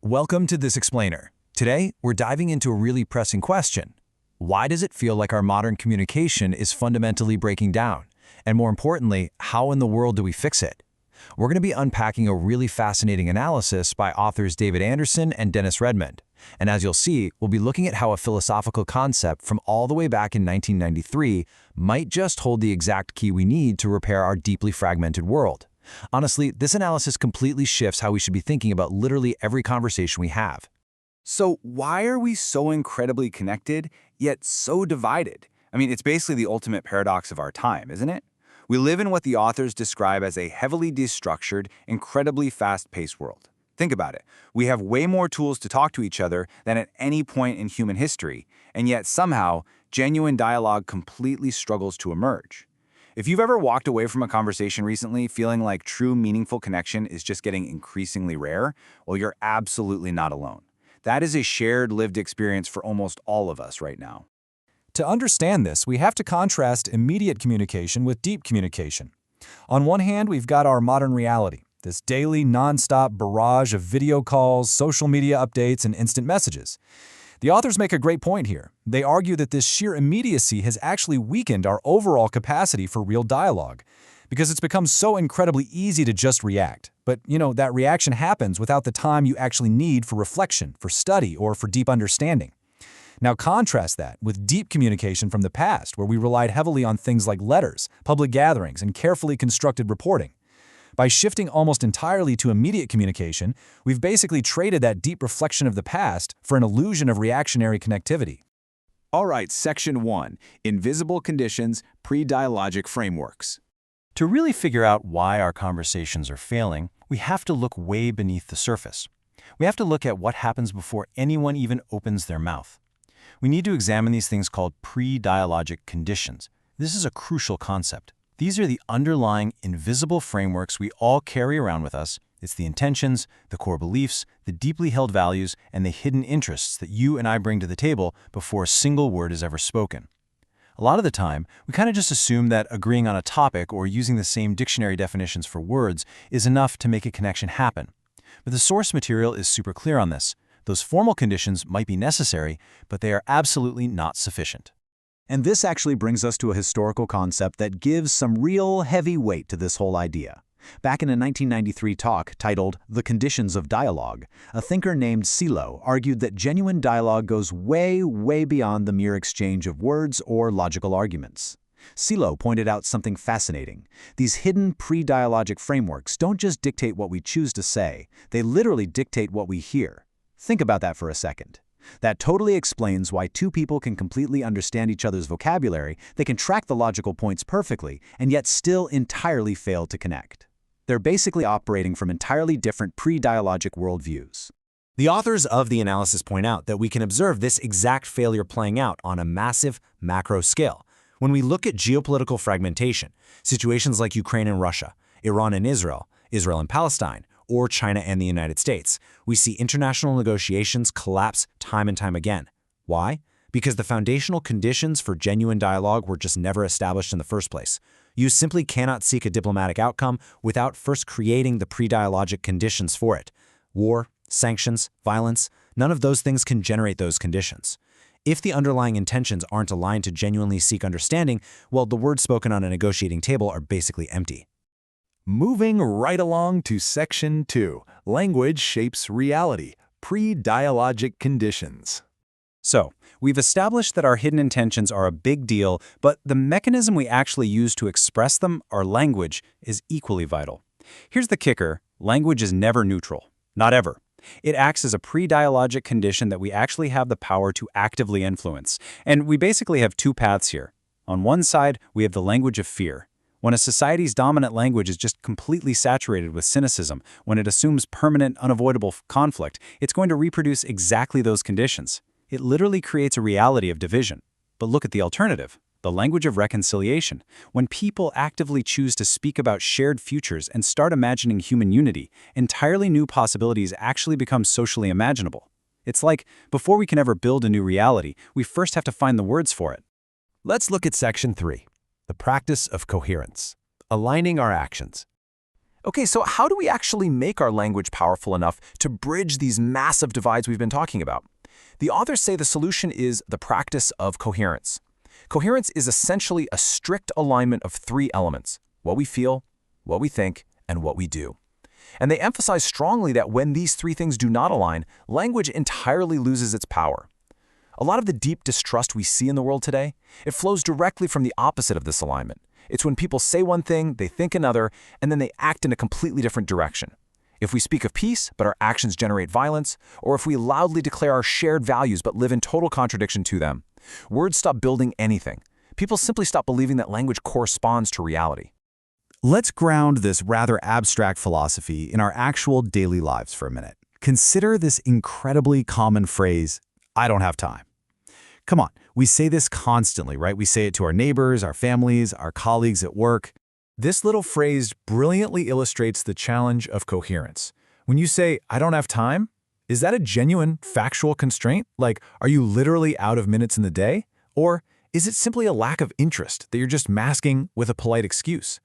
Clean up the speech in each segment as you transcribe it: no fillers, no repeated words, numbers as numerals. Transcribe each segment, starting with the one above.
Welcome to This Explainer. Today, we're diving into a really pressing question. Why does it feel like our modern communication is fundamentally breaking down? And more importantly, how in the world do we fix it? We're going to be unpacking a really fascinating analysis by authors David Anderson and Dennis Redmond. And as you'll see, we'll be looking at how a philosophical concept from all the way back in 1993 might just hold the exact key we need to repair our deeply fragmented world. Honestly, this analysis completely shifts how we should be thinking about literally every conversation we have. So why are we so incredibly connected, yet so divided? I mean, it's basically the ultimate paradox of our time, isn't it? We live in what the authors describe as a heavily destructured, incredibly fast-paced world. Think about it. We have way more tools to talk to each other than at any point in human history, and yet somehow, genuine dialogue completely struggles to emerge. If you've ever walked away from a conversation recently feeling like true meaningful connection is just getting increasingly rare, well, you're absolutely not alone. That is a shared lived experience for almost all of us right now. To understand this, we have to contrast immediate communication with deep communication. On one hand, we've got our modern reality, this daily, nonstop barrage of video calls, social media updates, and instant messages. The authors make a great point here. They argue that this sheer immediacy has actually weakened our overall capacity for real dialogue, because it's become so incredibly easy to just react. But, that reaction happens without the time you actually need for reflection, for study, or for deep understanding. Now contrast that with deep communication from the past, where we relied heavily on things like letters, public gatherings, and carefully constructed reporting. By shifting almost entirely to immediate communication, we've basically traded that deep reflection of the past for an illusion of reactionary connectivity. All right, Section 1, Invisible Conditions, Pre-dialogic Frameworks. To really figure out why our conversations are failing, we have to look way beneath the surface. We have to look at what happens before anyone even opens their mouth. We need to examine these things called pre-dialogic conditions. This is a crucial concept. These are the underlying invisible frameworks we all carry around with us. It's the intentions, the core beliefs, the deeply held values, and the hidden interests that you and I bring to the table before a single word is ever spoken. A lot of the time, we kind of just assume that agreeing on a topic or using the same dictionary definitions for words is enough to make a connection happen. But the source material is super clear on this. Those formal conditions might be necessary, but they are absolutely not sufficient. And this actually brings us to a historical concept that gives some real heavy weight to this whole idea. Back in a 1993 talk titled The Conditions of Dialogue, a thinker named Silo argued that genuine dialogue goes way, way beyond the mere exchange of words or logical arguments. Silo pointed out something fascinating. These hidden pre-dialogic frameworks don't just dictate what we choose to say, they literally dictate what we hear. Think about that for a second. That totally explains why two people can completely understand each other's vocabulary, they can track the logical points perfectly, and yet still entirely fail to connect. They're basically operating from entirely different pre-dialogic worldviews. The authors of the analysis point out that we can observe this exact failure playing out on a massive macro scale. When we look at geopolitical fragmentation, situations like Ukraine and Russia, Iran and Israel, Israel and Palestine, or China and the United States, we see international negotiations collapse time and time again. Why? Because the foundational conditions for genuine dialogue were just never established in the first place. You simply cannot seek a diplomatic outcome without first creating the pre-dialogic conditions for it. War, sanctions, violence, none of those things can generate those conditions. If the underlying intentions aren't aligned to genuinely seek understanding, well, the words spoken on a negotiating table are basically empty. Moving right along to Section 2, Language Shapes Reality, Pre-dialogic Conditions. So, we've established that our hidden intentions are a big deal, but the mechanism we actually use to express them, our language, is equally vital. Here's the kicker: language is never neutral. Not ever. It acts as a pre-dialogic condition that we actually have the power to actively influence. And we basically have two paths here. On one side, we have the language of fear. When a society's dominant language is just completely saturated with cynicism, when it assumes permanent, unavoidable conflict, it's going to reproduce exactly those conditions. It literally creates a reality of division. But look at the alternative, the language of reconciliation. When people actively choose to speak about shared futures and start imagining human unity, entirely new possibilities actually become socially imaginable. It's like, before we can ever build a new reality, we first have to find the words for it. Let's look at Section 3, the practice of coherence, aligning our actions. Okay, so how do we actually make our language powerful enough to bridge these massive divides we've been talking about? The authors say the solution is the practice of coherence. Coherence is essentially a strict alignment of three elements: what we feel, what we think, and what we do. And they emphasize strongly that when these three things do not align, language entirely loses its power. A lot of the deep distrust we see in the world today, it flows directly from the opposite of this alignment. It's when people say one thing, they think another, and then they act in a completely different direction. If we speak of peace, but our actions generate violence, or if we loudly declare our shared values but live in total contradiction to them, words stop building anything. People simply stop believing that language corresponds to reality. Let's ground this rather abstract philosophy in our actual daily lives for a minute. Consider this incredibly common phrase, "I don't have time." Come on, we say this constantly, right? We say it to our neighbors, our families, our colleagues at work. This little phrase brilliantly illustrates the challenge of coherence. When you say, "I don't have time," is that a genuine, factual constraint? Like, are you literally out of minutes in the day? Or is it simply a lack of interest that you're just masking with a polite excuse?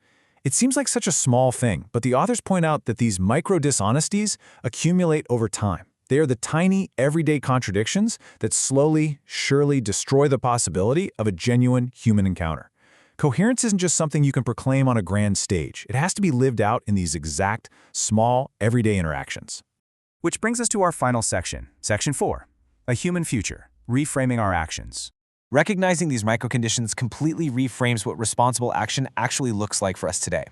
It seems like such a small thing, but the authors point out that these micro-dishonesties accumulate over time. They are the tiny, everyday contradictions that slowly, surely destroy the possibility of a genuine human encounter. Coherence isn't just something you can proclaim on a grand stage. It has to be lived out in these exact, small, everyday interactions. Which brings us to our final section, Section 4, A Human Future, Reframing Our Actions. Recognizing these microconditions completely reframes what responsible action actually looks like for us today.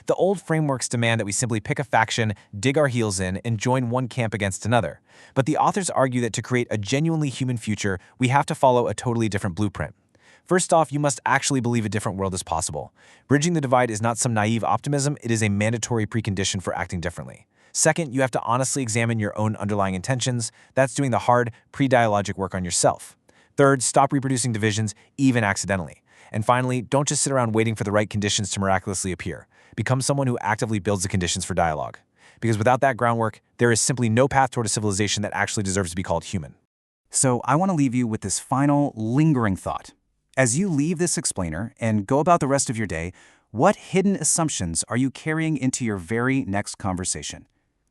The old frameworks demand that we simply pick a faction, dig our heels in, and join one camp against another. But the authors argue that to create a genuinely human future, we have to follow a totally different blueprint. First off, you must actually believe a different world is possible. Bridging the divide is not some naive optimism, it is a mandatory precondition for acting differently. Second, you have to honestly examine your own underlying intentions. That's doing the hard, pre-dialogic work on yourself. Third, stop reproducing divisions, even accidentally. And finally, don't just sit around waiting for the right conditions to miraculously appear. Become someone who actively builds the conditions for dialogue. Because without that groundwork, there is simply no path toward a civilization that actually deserves to be called human. So I want to leave you with this final, lingering thought. As you leave this explainer and go about the rest of your day, what hidden assumptions are you carrying into your very next conversation?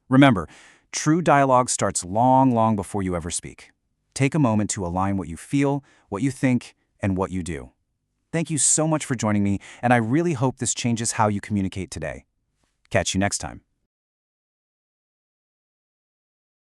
Remember, true dialogue starts long, long before you ever speak. Take a moment to align what you feel, what you think, and what you do. Thank you so much for joining me, and I really hope this changes how you communicate today. Catch you next time.